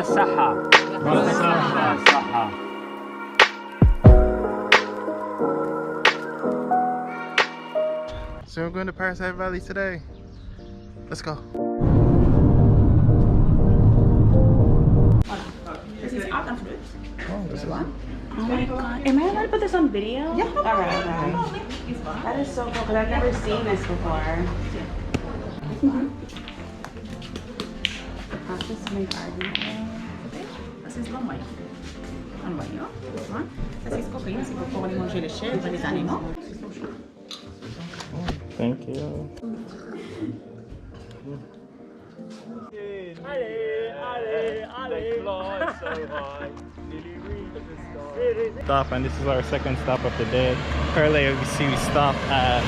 والصحة. والصحة. So we're going to Parasite Valley today. Let's go. This is Argan fruit. Oh, this is one. Oh my god. Am I allowed to put this on video? Yeah. Alright. That is so cool because I've never seen this before. This is my garden. This is long white. Ang banyo. This is cocaine. So ko ni mo siya share ba ni mo? Thank you. Stop, and this is our second stop of the day. Earlier you see we stopped at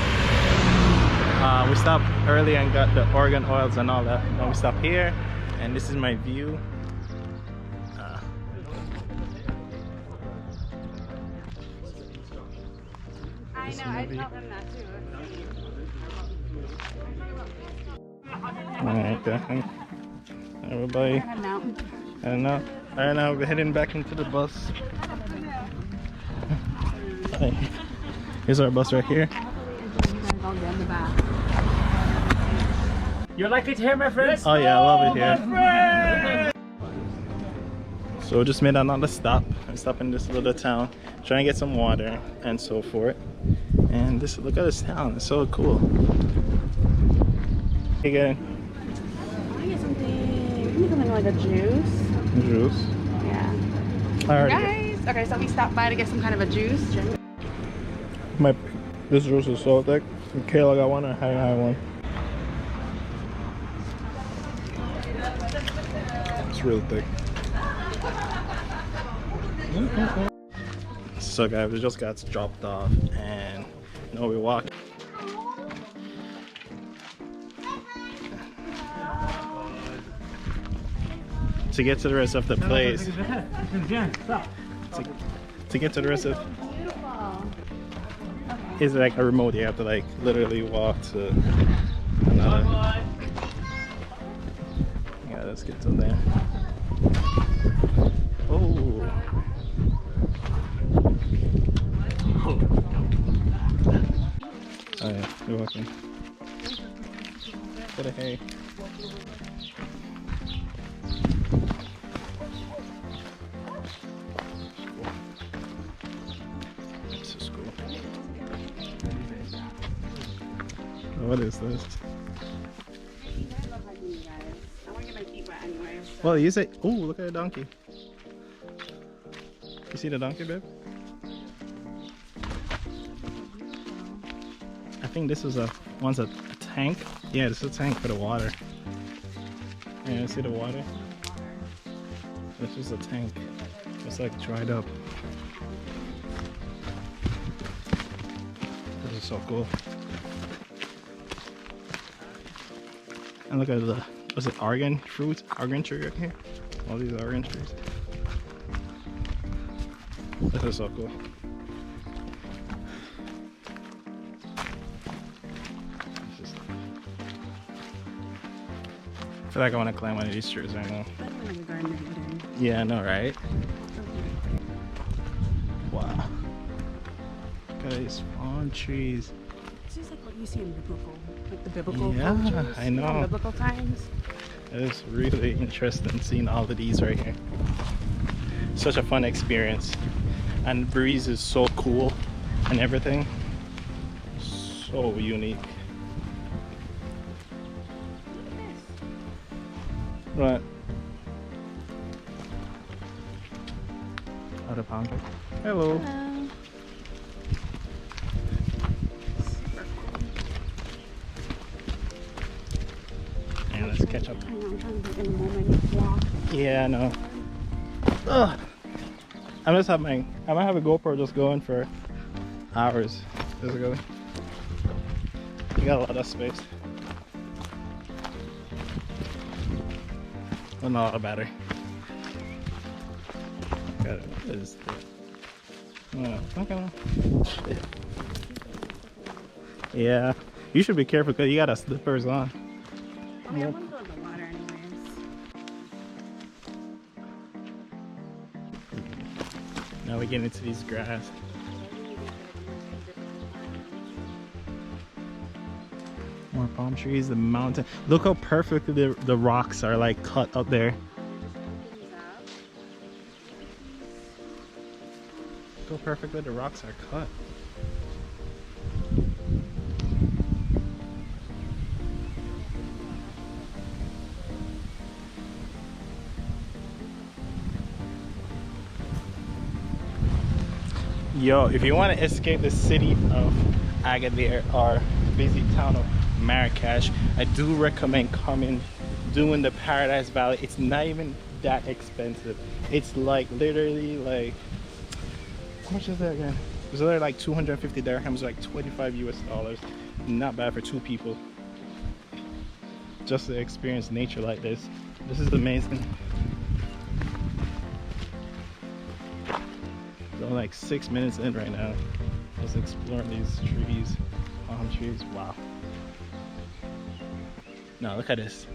we stopped early and got the organ oils and all that. Now we stop here, and this is my view. I know, I tell him that too. Alright, then. Everybody, I don't know. Alright, now we're heading back into the bus. Here's our bus right here. You like it here, my friends? Oh yeah, I love it here. So we just made another stop. We stopped in this little town, trying to get some water and so forth. And this, look at this town, it's so cool. Again. I want to get something. Maybe something like a juice. Juice. Yeah. Alright. Guys, okay, so we stopped by to get some kind of a juice. This juice is so thick. Kayla got one, or I got one. It's really thick. So guys, we just got dropped off and now we walk. To get to the rest of the place. To get to the rest of it's like a remote, you have to like literally walk to another. Yeah, let's get to there. Oh. Oh yeah, you're welcome. Get a hay. This is cool. What is this? I want to get my feet wet anyway. So. Well, you say, oh, look at a donkey. You see the donkey, babe? I think this is one's a tank. Yeah, this is a tank for the water. Yeah, you see the water? This is a tank. It's like dried up. This is so cool. And look at the, what's it, Argan fruit? Argan tree right here? All these Argan trees. This is so cool. I feel like I want to climb one of these trees right now. Yeah, I know, right? Wow. Look at these palm trees. This is like what you see in biblical, like the biblical cultures, I know. Biblical times. It's really interesting seeing all of these right here. Such a fun experience. And the breeze is so cool and everything. So unique. Right. Out of pound. Hello. Hello. And let's catch up. I know, I'm trying to be in the moment. Walk. Yeah, I know. Ugh. I might have a GoPro just going for hours, basically. You got a lot of space. Well, not a lot of battery. Got it. Is okay. Yeah, you should be careful because you got slippers on. I mean, I wouldn't go in the water anyways. Now we get into these grass. More palm trees, the mountain. Look how perfectly the rocks are like cut up there. Look how perfectly the rocks are cut. Yo, if you want to escape the city of Agadir or busy town of Marrakesh, I do recommend coming, doing the Paradise Valley. It's not even that expensive. It's like literally like, how much is that again? It's literally like 250 dirhams, like 25 US dollars. Not bad for 2 people. Just to experience nature like this. This is amazing. So like 6 minutes in right now. Just exploring these trees, palm trees. Wow. Now look at this.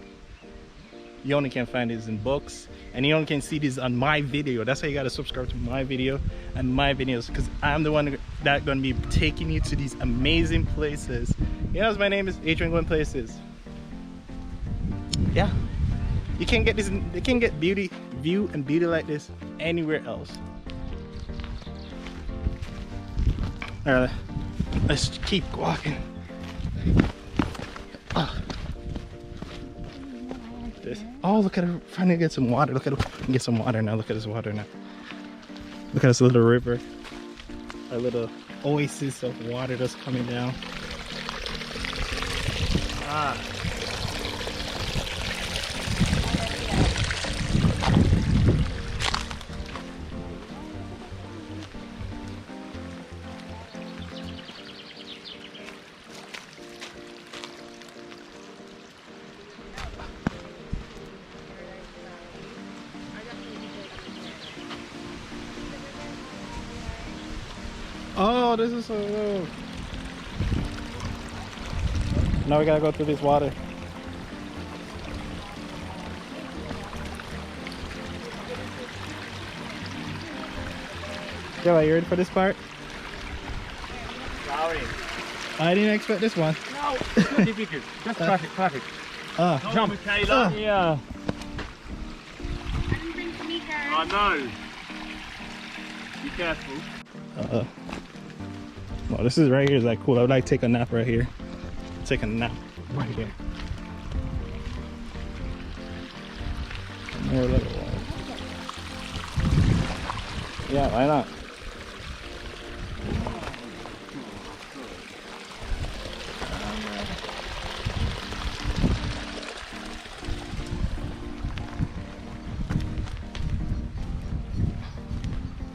You only can find these in books, and you only can see these on my video. That's why you gotta subscribe to my video and my videos, because I'm the one that's gonna be taking you to these amazing places. You know, my name is Adrian Going Places. Yeah, you can't get this. You can't get beauty, view, and beauty like this anywhere else. All right, let's keep walking. This. Oh, look at her trying to get some water. Look at her get some water now. Look at this water now. Look at this little river, a little oasis of water that's coming down. Ah. Oh, this is so low. Now we gotta go through this water. Yo, are you ready for this part? Sorry. I didn't expect this one. No, it's not difficult. Just traffic. Jump. Michaela. Yeah. I didn't bring sneakers. I know. Be careful. Well, this is right here is like cool. I would like to take a nap right here. Take a nap right here. More little ones. Yeah, why not?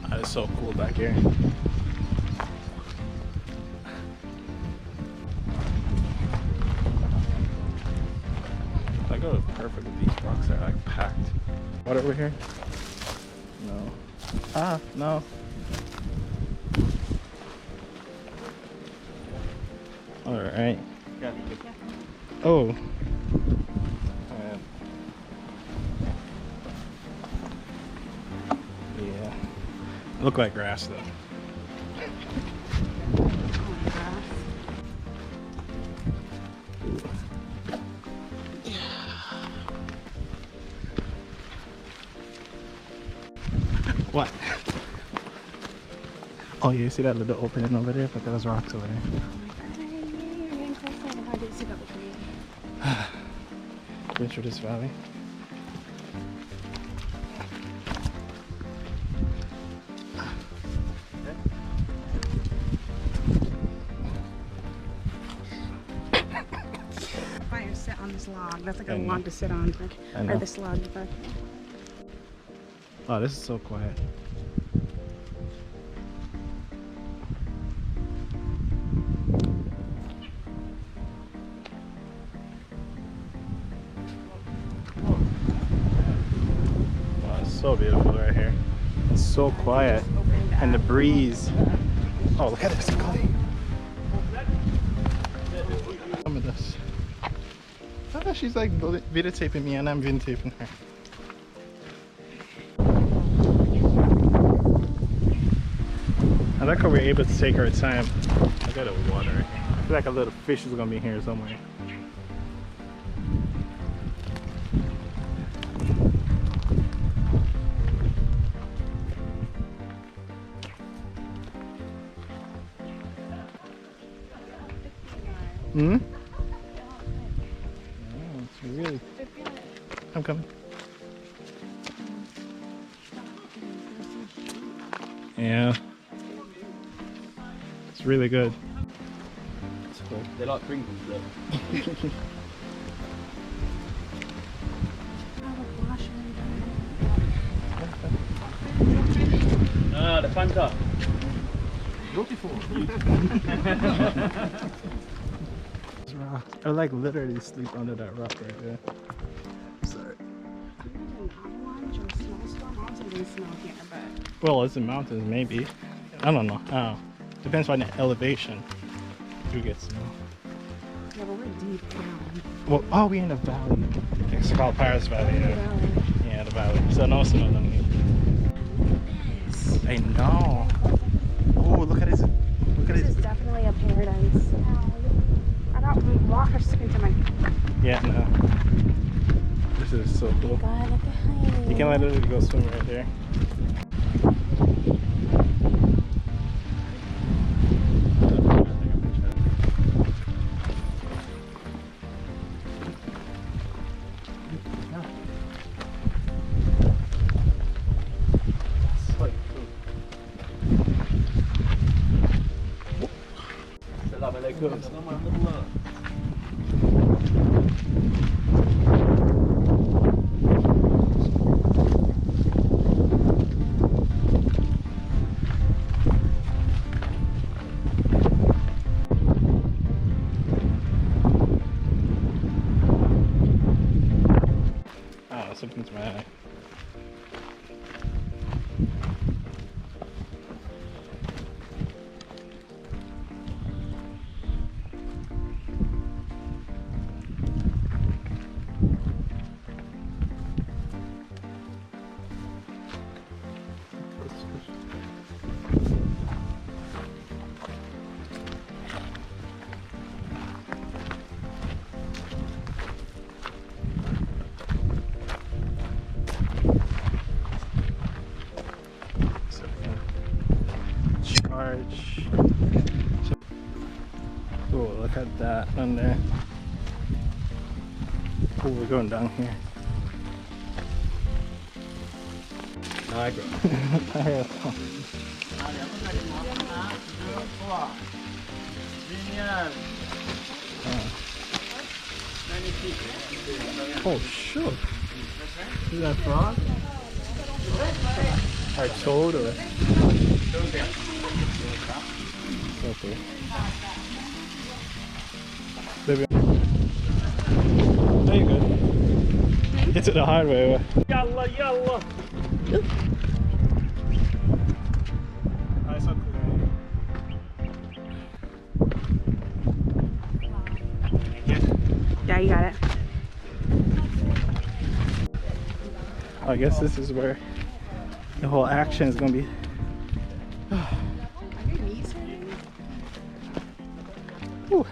That is so cool back here. Look how perfect these rocks are, like packed. What over here? No. Ah, no. All right. Oh. Yeah. Look like grass though. What? Oh, you see that little opening over there? But those rocks over there. Been through this valley. Fire sit on this log. That's like a log to sit on. Or this log. But... Oh, this is so quiet. Wow, it's so beautiful right here. It's so quiet. And the breeze. Oh, look at this. Some of this. Oh, she's like videotaping me and I'm videotaping her. like how we're able to take our time. I got a water. I feel like a little fish is gonna be here somewhere. Hmm? Oh, it's really... I'm coming. Yeah. It's really good. It's cool. They like Pringles though. Ah, the Fanta. Beautiful. I like literally sleep under that rock right there. Sorry. Well, it's in mountains, maybe. I don't know. Depends on the elevation. You get snow. Yeah, but we're deep down. Well, oh, we're in the valley. It's called Paris Valley. Yeah, the valley. So no snow down here. I know. Oh, look at this. Look at This this. is definitely a paradise. I got water sticking to my... Yeah, no. This is so cool. God, look behind. You can literally go swim right there. Something to my eye. Oh, look at that on there. Oh, we're going down here. Niagara. Oh, shoot. Is that frog? Or toad or? Okay. Baby. There you go. Get to the highway. Yalla, yalla. Nice up Yeah, you got it. I guess this is where the whole action is gonna be. Whew.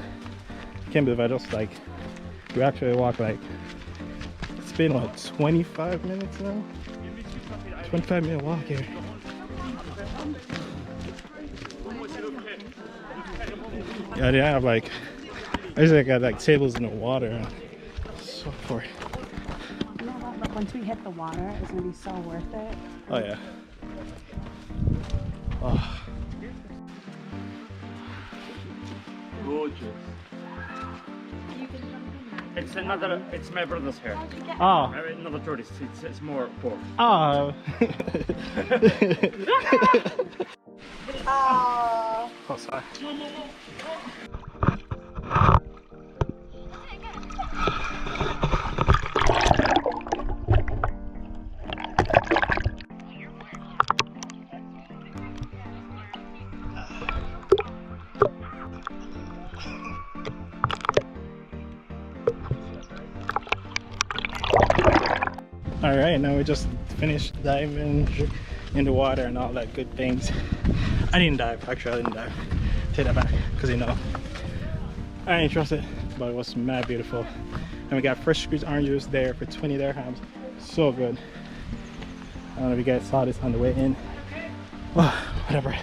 Can't believe I just like, we actually walked like, it's been like 25 minutes now? 25-minute walk here. Yeah, they have like, I usually got like tables in the water and so forth. You know what? But once we hit the water, it's gonna be so worth it. Oh yeah. Oh. Gorgeous. It's another, it's my brother's hair. Oh. Another tourist, it's more poor. Oh. Oh, sorry. All right, now we just finished diving in the water and all that good things. I didn't dive. Actually, I didn't dive. Take that back, because you know I ain't trust it, but it was mad beautiful. And we got fresh squeezed orange juice there for 20 dirhams. So good. I don't know if you guys saw this on the way in. Oh, whatever.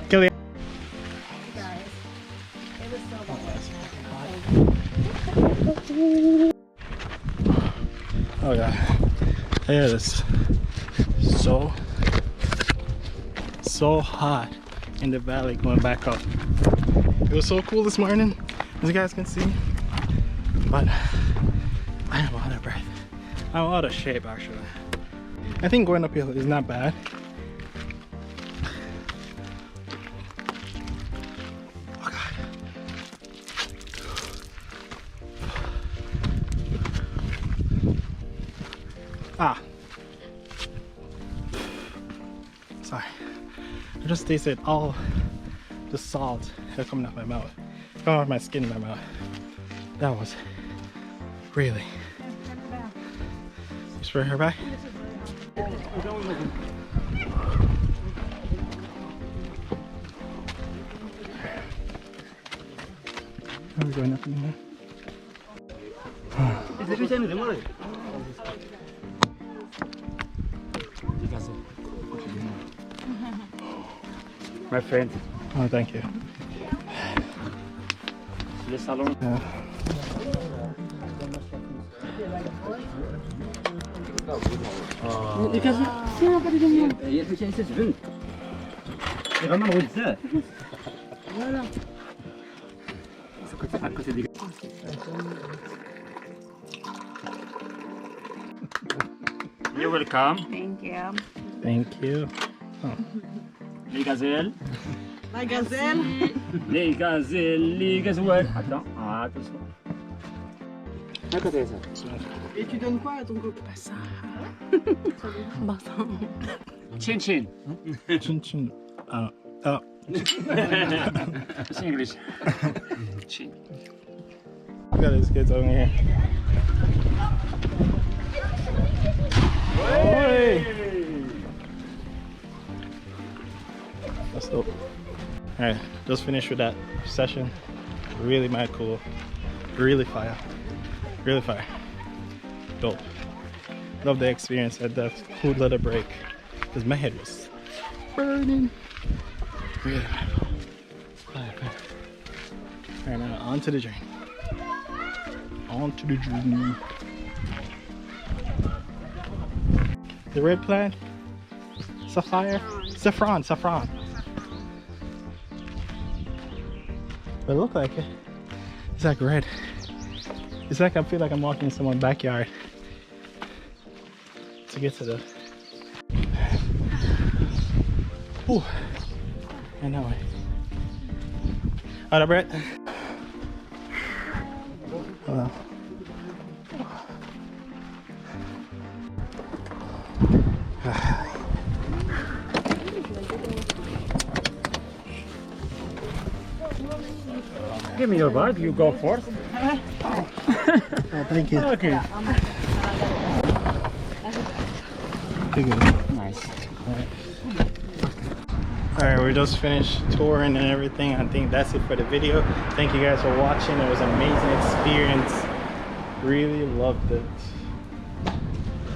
Kill it. Guys, it was so good. Oh god. It is so hot in the valley going back up. It was so cool this morning, as you guys can see, but I am out of breath. I'm out of shape actually. I think going uphill is not bad. Oh god. Ah. Sorry. I just tasted all the salt that coming out my mouth. Coming off my skin in my mouth. That was really. You spray her back? Are we going up in here? My friend. Oh, thank you. Le salon. Yeah. You're welcome. Thank you. Thank you. Oh. Les gazelles. La gazelle. Les gazelles. Les gazelles. Attends. Attention. Et tu donnes quoi à ton copain? Chin chin. Chin chin. Oh. It's English. Chin. Look at these kids over here. Hey! That's dope. Alright, just finished with that session. Really mad cool. Really fire. Really fire. Dope. Love the experience. Had that cool little break. Because my head was burning. Really mad cool. Alright, now on to the journey. On to the journey. The red plant? Sapphire? Saffron. But it look like it. It's like red. It's like I feel like I'm walking in someone's backyard to get to the. Ooh. I know it. Out of breath. Hello. Give me your bag. You go first. Oh, thank you. Okay. Good. Nice. Alright, we just finished touring and everything. I think that's it for the video. Thank you guys for watching. It was an amazing experience. Really loved it.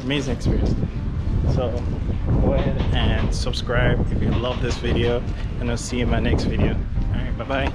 Amazing experience. So go ahead and subscribe if you love this video, and I'll see you in my next video. Alright, bye bye.